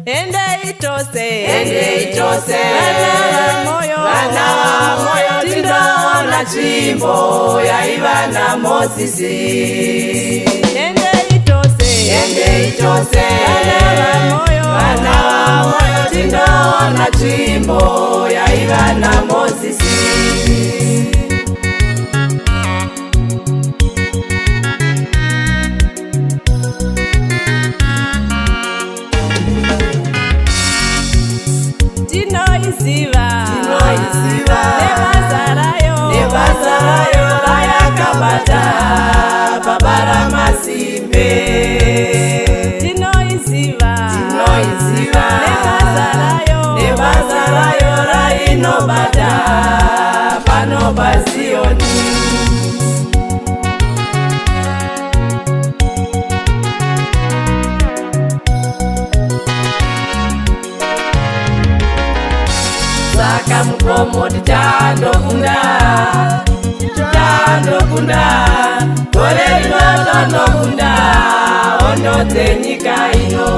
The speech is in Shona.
Ende itose vana moyo tindona chimbo yaivana Mozisi. Ende itose vana moyo tindona chimbo yaivana Mozisi. Tinoiziva nebazarayo rayakabata babara masimbe. Tinoiziva nebazarayo rainobata pano paZioni. Saka mukomo tandofunda gore rino tandofunda ondodze nyika ino.